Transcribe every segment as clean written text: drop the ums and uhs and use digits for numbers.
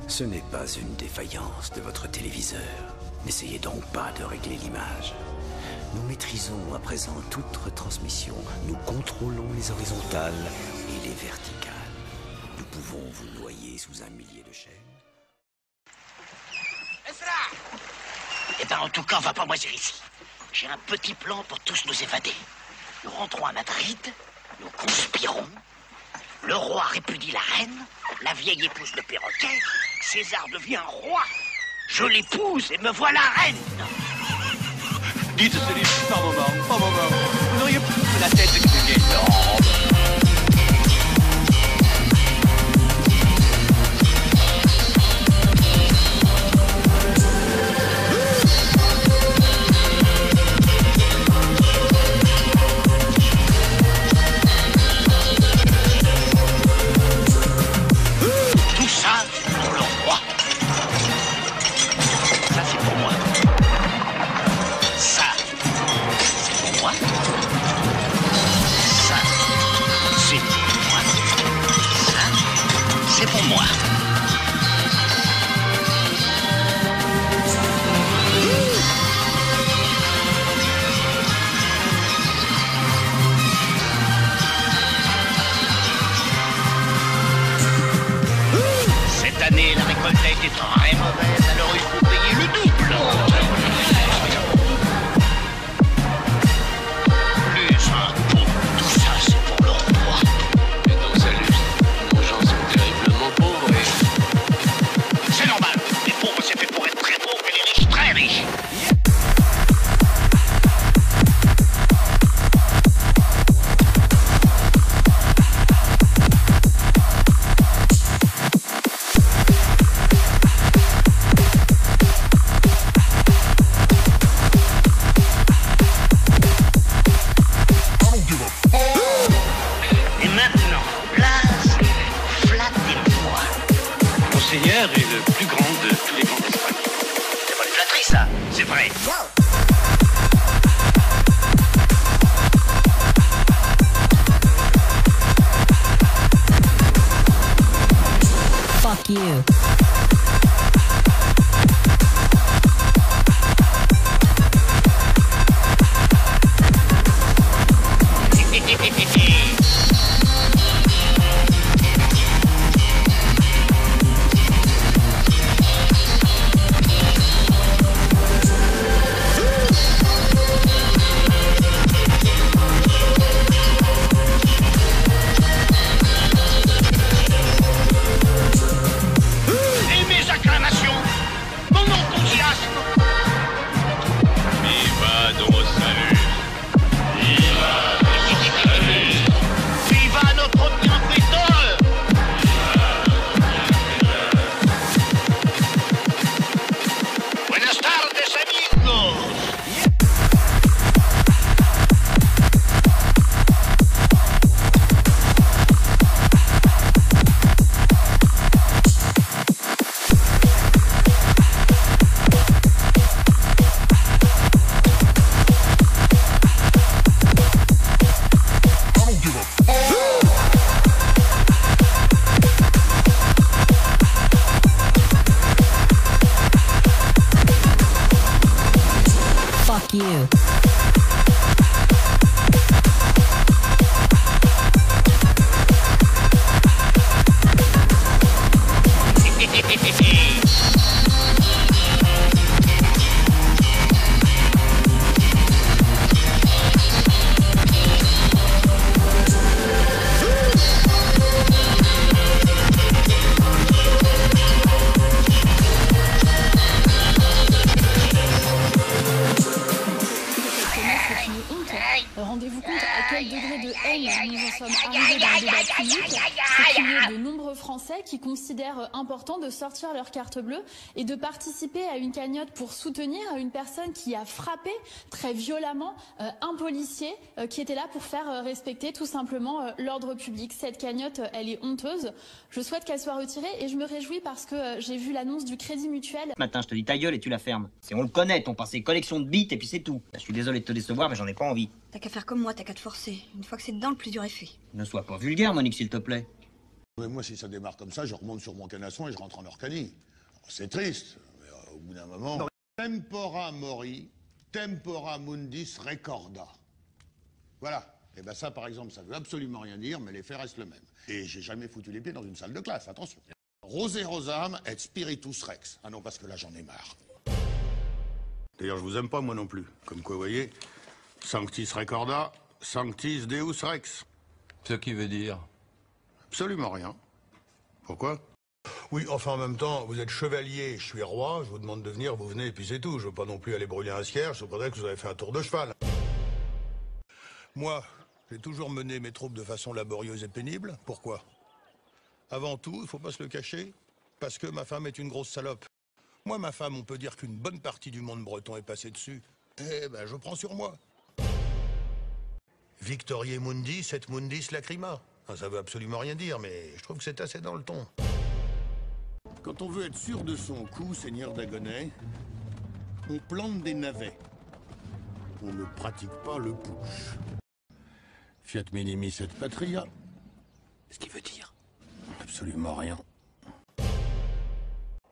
Ce n'est pas une défaillance de votre téléviseur. N'essayez donc pas de régler l'image. Nous maîtrisons à présent toute retransmission. Nous contrôlons les horizontales et les verticales. Nous pouvons vous noyer sous un millier de chaînes. Eh ben, en tout cas, on va pas moisir ici. J'ai un petit plan pour tous nous évader. Nous rentrons à Madrid, nous conspirons. Le roi répudie la reine, la vieille épouse le perroquet, César devient roi. Je l'épouse et me voilà reine. Dites celui par moment. Vous n'auriez plus la tête expliquée. Non. La récolte a été très mauvaise, alors il faut payer le double. Plus impôts, tout ça c'est pour le roi. Mais non, salut, nos gens sont terriblement pauvres et... C'est normal, les pauvres c'est fait pour être très pauvres et les riches très riches. Monseigneur est le plus grand de tous les grands d'Espagne. C'est pas une flatterie ça, c'est vrai. Fuck you. Fuck you. Rendez-vous compte à quel degré de haine nous en sommes arrivés dans le débat public, c'est qu'il y a de nombreux Français qui considèrent important de sortir leur carte bleue et de participer à une cagnotte pour soutenir une personne qui a frappé très violemment un policier qui était là pour faire respecter tout simplement l'ordre public. Cette cagnotte, elle est honteuse. Je souhaite qu'elle soit retirée et je me réjouis parce que j'ai vu l'annonce du Crédit Mutuel. Matin, je te dis ta gueule et tu la fermes. On le connaît, ton passé, collection de bites et puis c'est tout. Je suis désolé de te décevoir, mais j'en ai pas envie. T'as qu'à faire comme moi, t'as qu'à te forcer. Une fois que c'est dedans, le plus dur est fait. Ne sois pas vulgaire, Monique, s'il te plaît. Mais moi, si ça démarre comme ça, je remonte sur mon canasson et je rentre en Orcanie. C'est triste, mais au bout d'un moment... Tempora mori, tempora mundis recorda. Voilà. Et bien ça, par exemple, ça veut absolument rien dire, mais les faits restent le même. Et j'ai jamais foutu les pieds dans une salle de classe, attention. Rosé rosam et spiritus rex. Ah non, parce que là, j'en ai marre. D'ailleurs, je vous aime pas, moi non plus. Comme quoi, vous voyez, sanctis recorda, sanctis deus rex. Ce qui veut dire? Absolument rien. Pourquoi? Oui, enfin, en même temps, vous êtes chevalier, je suis roi, je vous demande de venir, vous venez, et puis c'est tout. Je veux pas non plus aller brûler un cierge, je voudrais que vous avez fait un tour de cheval. Moi, j'ai toujours mené mes troupes de façon laborieuse et pénible. Pourquoi? Avant tout, il faut pas se le cacher, parce que ma femme est une grosse salope. Moi, ma femme, on peut dire qu'une bonne partie du monde breton est passée dessus. Eh ben, je prends sur moi. Victoriae mundis et mundis lacrima. Ça veut absolument rien dire, mais je trouve que c'est assez dans le ton. Quand on veut être sûr de son coup, seigneur d'Agonais, on plante des navets. On ne pratique pas le push. Fiat minimis et patria. Ce qui veut dire? Absolument rien.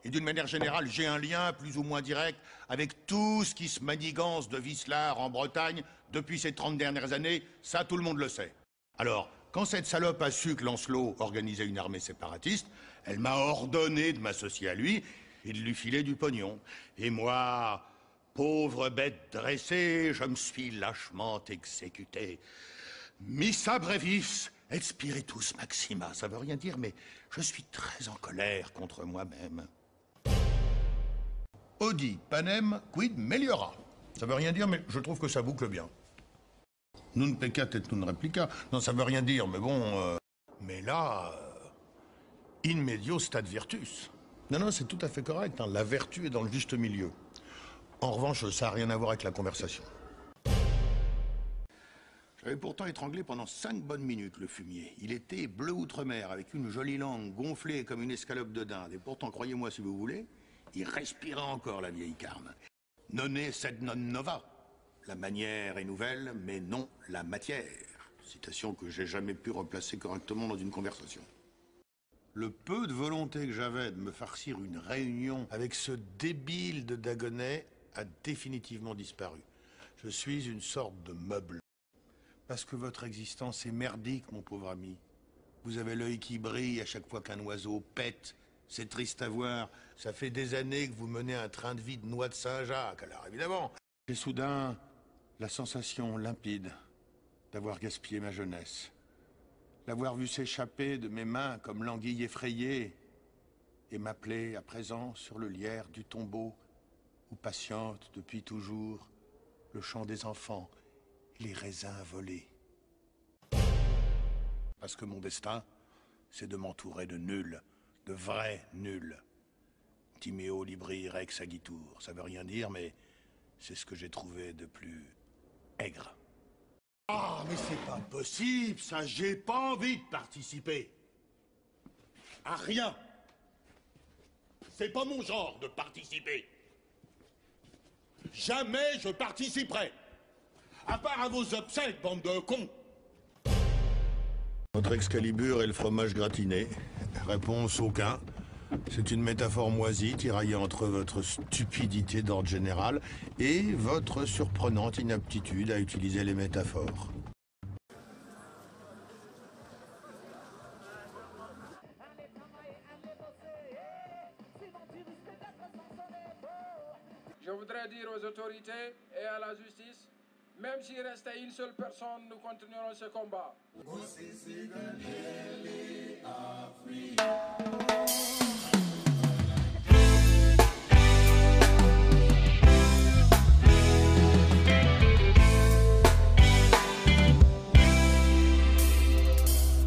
Et d'une manière générale, j'ai un lien plus ou moins direct avec tout ce qui se manigance de Wislar en Bretagne depuis ces 30 dernières années. Ça, tout le monde le sait. Alors, quand cette salope a su que Lancelot organisait une armée séparatiste, elle m'a ordonné de m'associer à lui et de lui filer du pognon. Et moi, pauvre bête dressée, je me suis lâchement exécuté. Missa brevis et spiritus maxima. Ça veut rien dire, mais je suis très en colère contre moi-même. Audi panem quid meliora. Ça veut rien dire, mais je trouve que ça boucle bien. Nun peccat et nun replica. Non, ça veut rien dire, mais bon... Mais là... in medio stat virtus. Non, c'est tout à fait correct. Hein. La vertu est dans le juste milieu. En revanche, ça n'a rien à voir avec la conversation. J'avais pourtant étranglé pendant 5 bonnes minutes le fumier. Il était bleu outre-mer, avec une jolie langue gonflée comme une escalope de dinde. Et pourtant, croyez-moi si vous voulez, il respirait encore la vieille carne. Nonne sed non nova. La manière est nouvelle, mais non la matière. Citation que j'ai jamais pu replacer correctement dans une conversation. Le peu de volonté que j'avais de me farcir une réunion avec ce débile de Dagonet a définitivement disparu. Je suis une sorte de meuble. Parce que votre existence est merdique, mon pauvre ami. Vous avez l'œil qui brille à chaque fois qu'un oiseau pète. C'est triste à voir. Ça fait des années que vous menez un train de vie de noix de Saint-Jacques. Alors évidemment, j'ai soudain la sensation limpide d'avoir gaspillé ma jeunesse. L'avoir vu s'échapper de mes mains comme l'anguille effrayée et m'appeler à présent sur le lierre du tombeau où patiente depuis toujours le chant des enfants et les raisins volés. Parce que mon destin, c'est de m'entourer de nuls, de vrais nuls. Timéo libri rex agitur, ça veut rien dire, mais c'est ce que j'ai trouvé de plus aigre. Ah, mais c'est pas possible, ça, j'ai pas envie de participer. À rien. C'est pas mon genre de participer. Jamais je participerai. À part à vos obsèques, bande de cons. Votre Excalibur et le fromage gratiné. Réponse aucun. C'est une métaphore moisie tiraillée entre votre stupidité d'ordre général et votre surprenante inaptitude à utiliser les métaphores. Je voudrais dire aux autorités et à la justice, même s'il restait une seule personne, nous continuerons ce combat.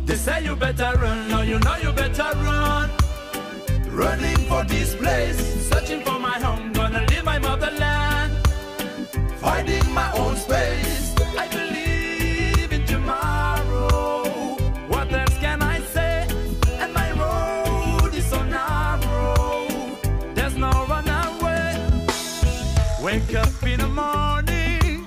They say you better run, now you know you better run. Running for this place, searching for my home, gonna leave my motherland. Finding my own space, I believe in tomorrow. What else can I say? And my road is so narrow, there's no runaway. Wake up in the morning,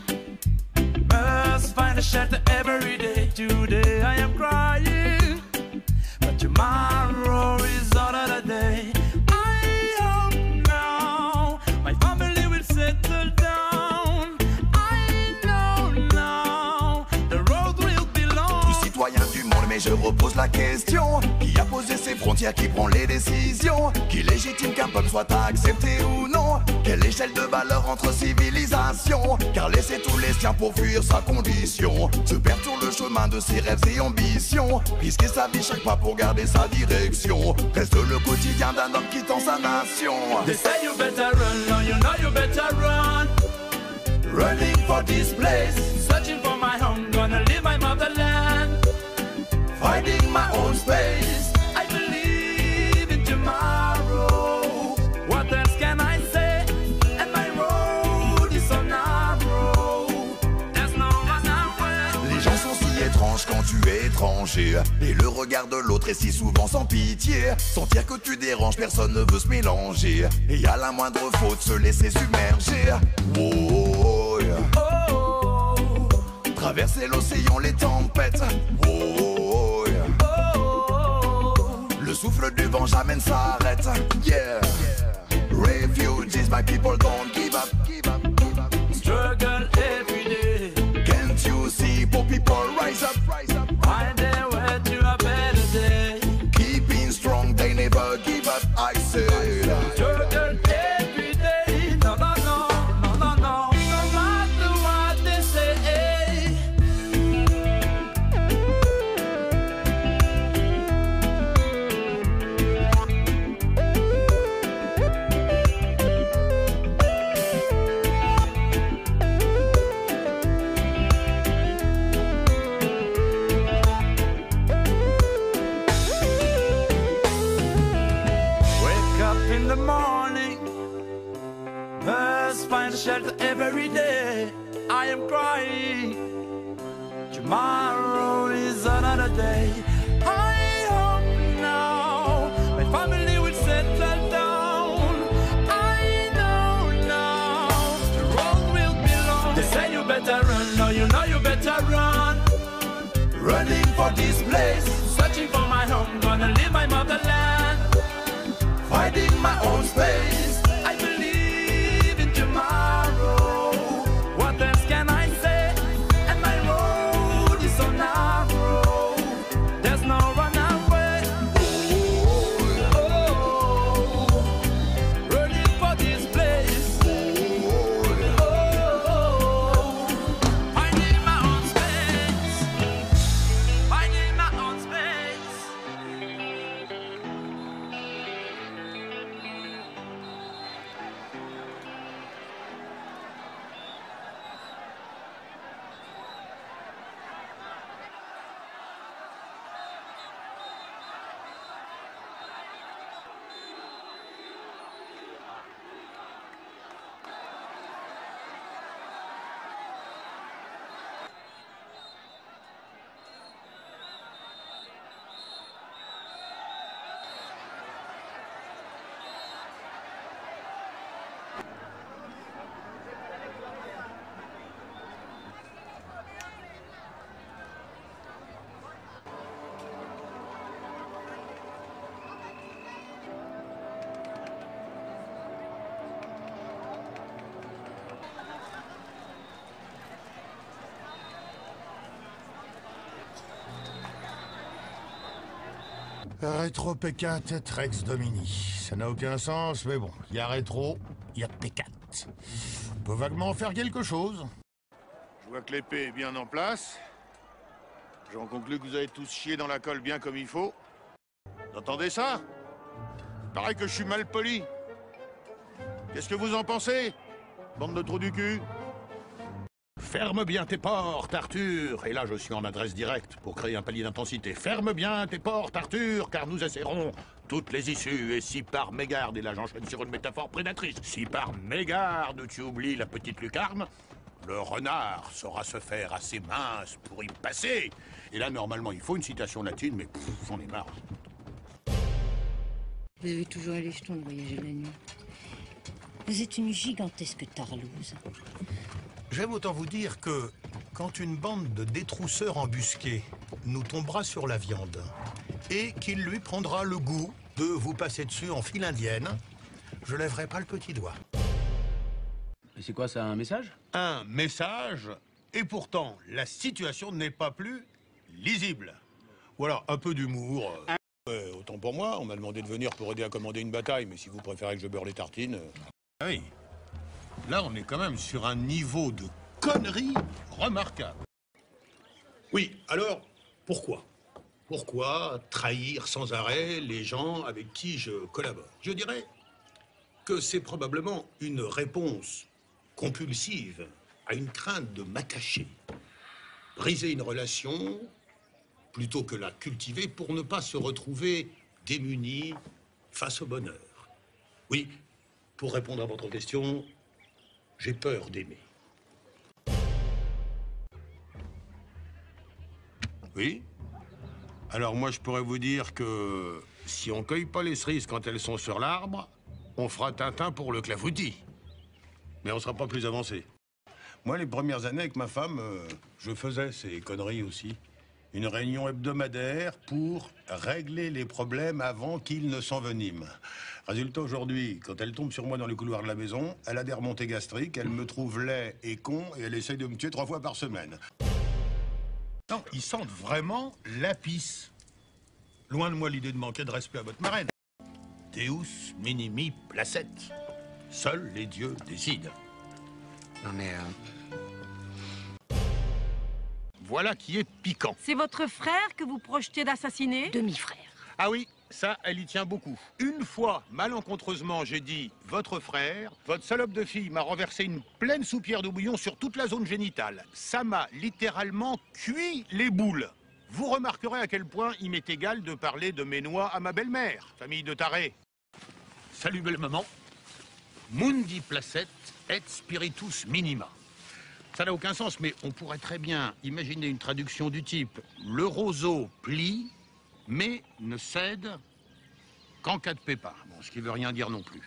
must find a shelter every day. Today I am crying, but tomorrow repose la question. Qui a posé ses frontières, qui prend les décisions? Qui légitime qu'un peuple soit accepté ou non? Quelle échelle de valeur entre civilisations? Car laisser tous les siens pour fuir sa condition, se perdre sur le chemin de ses rêves et ambitions, risquer sa vie chaque pas pour garder sa direction, reste le quotidien d'un homme quittant sa nation. They say you better run, no you know you better run. Running for this place, searching for my home, gonna leave my motherland. Finding my own space, I believe in tomorrow. What else can I say? And my road is so narrow. There's no other way. Les gens sont si étranges quand tu es étranger, et le regard de l'autre est si souvent sans pitié. Sentir que tu déranges, personne ne veut se mélanger, et à la moindre faute se laisser submerger. Oh, yeah. Oh, traverser l'océan, les tempêtes. Oh, yeah. oh, le souffle du vent jamais ne s'arrête. Yeah. Refugees, my people don't give up. struggle every day. Can't you see poor people rise up? Find their way to a better day. Keeping strong, they never give up, I said. Struggle every day. No, no, no, no, no, no. No matter what they say. Wake up in the morning, birds find shelter every day. I am crying, tomorrow is another day. I hope now my family will settle down. I know now the road will be long. They say you better run, no you know you better run. Running for this place, searching for my home, gonna leave my motherland. Finding my own space, I believe in tomorrow. What else can I say? And my road is so narrow. There's no runaway. Oh, running for this place. Oh, finding my own space. Finding my own space. Rétro P4, Rex Domini. Ça n'a aucun sens, mais bon, il y a rétro, il y a P4. On peut vaguement en faire quelque chose. Je vois que l'épée est bien en place. J'en conclus que vous avez tous chié dans la colle bien comme il faut. Vous entendez ça? Pareil que je suis mal poli. Qu'est-ce que vous en pensez, bande de trous du cul? Ferme bien tes portes, Arthur. Et là, je suis en adresse directe pour créer un palier d'intensité. Ferme bien tes portes, Arthur, car nous essaierons toutes les issues. Et si par mégarde, et là j'enchaîne sur une métaphore prédatrice, si par mégarde tu oublies la petite lucarne, le renard saura se faire assez mince pour y passer. Et là, normalement, il faut une citation latine, mais j'en ai marre. Vous avez toujours les jetons de voyager la nuit. Vous êtes une gigantesque tarlouse. J'aime autant vous dire que quand une bande de détrousseurs embusqués nous tombera sur la viande et qu'il lui prendra le goût de vous passer dessus en file indienne, je lèverai pas le petit doigt. Et c'est quoi ça, un message? Un message, et pourtant la situation n'est pas plus lisible. Voilà, un peu d'humour. Ouais, autant pour moi, on m'a demandé de venir pour aider à commander une bataille, mais si vous préférez que je beurre les tartines... Ah oui, là on est quand même sur un niveau de connerie remarquable. Oui, alors, pourquoi? Pourquoi trahir sans arrêt les gens avec qui je collabore? Je dirais que c'est probablement une réponse compulsive à une crainte de m'attacher. Briser une relation plutôt que la cultiver pour ne pas se retrouver démuni face au bonheur. Oui, pour répondre à votre question, j'ai peur d'aimer. Oui? Alors moi, je pourrais vous dire que si on cueille pas les cerises quand elles sont sur l'arbre, on fera Tintin pour le clafoutis. Mais on sera pas plus avancé. Moi, les premières années avec ma femme, je faisais ces conneries aussi. Une réunion hebdomadaire pour régler les problèmes avant qu'ils ne s'enveniment. Résultat, aujourd'hui, quand elle tombe sur moi dans les couloirs de la maison, elle a des remontées gastriques, elle me trouve laid et con, et elle essaye de me tuer 3 fois par semaine. Non, ils sentent vraiment la pisse. Loin de moi l'idée de manquer de respect à votre marraine. Deus minimi placet. Seuls les dieux décident. Non mais... Voilà qui est piquant. C'est votre frère que vous projetez d'assassiner? Demi-frère. Ah oui, ça, elle y tient beaucoup. Une fois, malencontreusement, j'ai dit « votre frère », votre salope de fille m'a renversé une pleine soupière de bouillon sur toute la zone génitale. Ça m'a littéralement cuit les boules. Vous remarquerez à quel point il m'est égal de parler de mes noix à ma belle-mère, famille de tarés. Salut belle maman. Mundi placet et spiritus minima. Ça n'a aucun sens, mais on pourrait très bien imaginer une traduction du type « le roseau plie, mais ne cède qu'en cas de pépin ». Bon, ce qui veut rien dire non plus.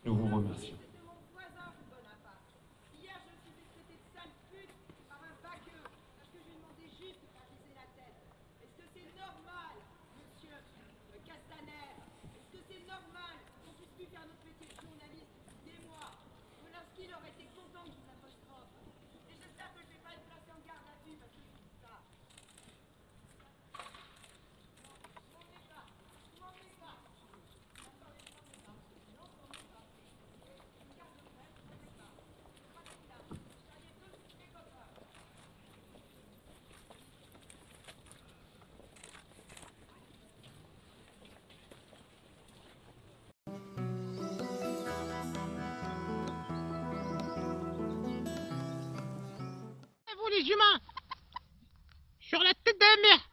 Nous vous remercions. Les humains, sur la tête de la mer,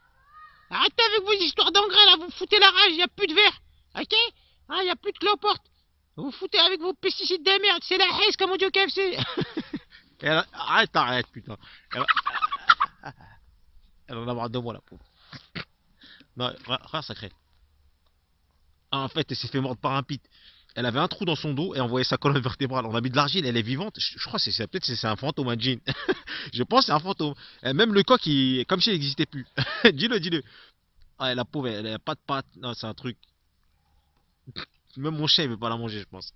arrêtez avec vos histoires d'engrais là, vous foutez la rage, il n'y a plus de verre, ok, il n'y a plus de cloporte, vous foutez avec vos pesticides de merde, c'est la haisse comme on dit au KFC. Arrête putain, elle en a marre de moi la pauvre. Non, regarde ça crée. En fait elle s'est fait mordre par un pit. Elle avait un trou dans son dos et on voyait sa colonne vertébrale. On a mis de l'argile, elle est vivante. Je crois que c'est peut-être c'est un fantôme, un djinn. Je pense que c'est un fantôme. Et même le coq, comme si il n'existait plus. Dis-le. Ah, la pauvre, elle a pas de pattes. Non, c'est un truc. Même mon chien, il veut pas la manger, je pense.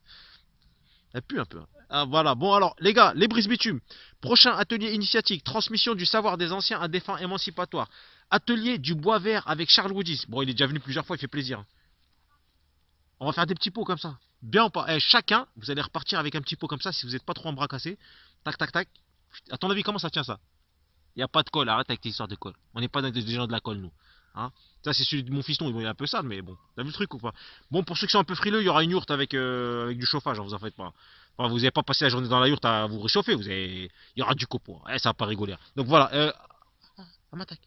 Elle pue un peu. Ah, voilà. Bon, alors, les gars, les brises bitume. Prochain atelier initiatique. Transmission du savoir des anciens à des fins émancipatoires. Atelier du bois vert avec Charles Woodis. Bon, il est déjà venu plusieurs fois, il fait plaisir. On va faire des petits pots comme ça. Bien ou pas? Chacun, vous allez repartir avec un petit pot comme ça si vous n'êtes pas trop embracassé. Tac, tac, tac. À ton avis, comment ça tient ça? Il n'y a pas de colle. Arrête avec tes histoires de colle. On n'est pas des gens de la colle, nous. Hein, ça, c'est celui de mon fiston. Il est un peu sale, mais bon. T'as vu le truc ou pas? Bon, pour ceux qui sont un peu frileux, il y aura une yourte avec du chauffage. Hein, vous en faites pas. Enfin, vous n'avez pas passé la journée dans la yourte à vous réchauffer. Il y aura du copeau. Ça va pas rigoler. Donc voilà. Elle m'attaque.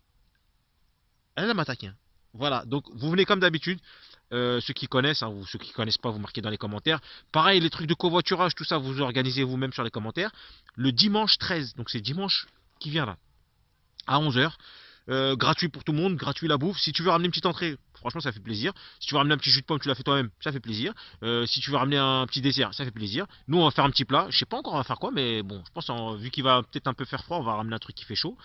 Elle m'attaque. Hein. Voilà. Donc, vous venez comme d'habitude. Ceux qui connaissent, hein, ou ceux qui connaissent pas, vous marquez dans les commentaires. Pareil, les trucs de covoiturage, tout ça, vous organisez vous-même sur les commentaires. Le dimanche 13, donc c'est dimanche qui vient là, à 11 h. Gratuit pour tout le monde, gratuit la bouffe. Si tu veux ramener une petite entrée, franchement ça fait plaisir. Si tu veux ramener un petit jus de pomme, tu l'as fait toi-même, ça fait plaisir. Si tu veux ramener un petit dessert, ça fait plaisir. Nous on va faire un petit plat, je sais pas encore on va faire quoi, mais bon, je pense vu qu'il va peut-être un peu faire froid, on va ramener un truc qui fait chaud.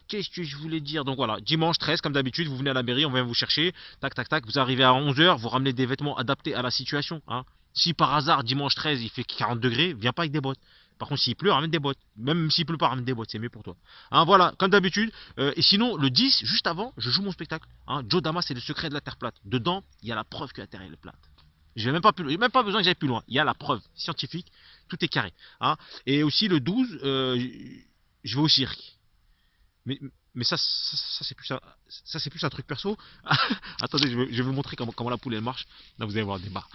Qu'est-ce que je voulais dire? Donc voilà, dimanche 13 comme d'habitude, vous venez à la mairie, on vient vous chercher, tac tac tac, vous arrivez à 11 h, vous ramenez des vêtements adaptés à la situation. Hein. Si par hasard dimanche 13 il fait 40 degrés, viens pas avec des bottes. Par contre, s'il pleut, ramène des bottes. Même s'il pleut pas, ramène des bottes, c'est mieux pour toi. Hein, voilà, comme d'habitude. Et sinon, le 10, juste avant, je joue mon spectacle. Hein, Joe Damas, c'est le secret de la Terre plate. Dedans, il y a la preuve que la Terre est plate. Je n'ai même pas besoin que j'aille plus loin. Il y a la preuve scientifique, tout est carré. Hein. Et aussi le 12, je vais au cirque. Mais ça c'est plus un truc perso. Attendez, je vais vous montrer comment la poule elle marche. Là, vous allez voir des barres.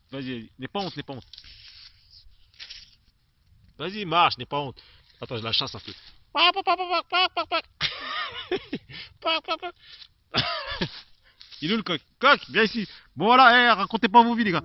Vas-y, n'aie pas honte, n'aie pas honte. Vas-y, marche, n'aie pas honte. Attends, je la chasse un peu. Il est où le coq? Coq, viens ici. Bon voilà, racontez pas vos vies les gars.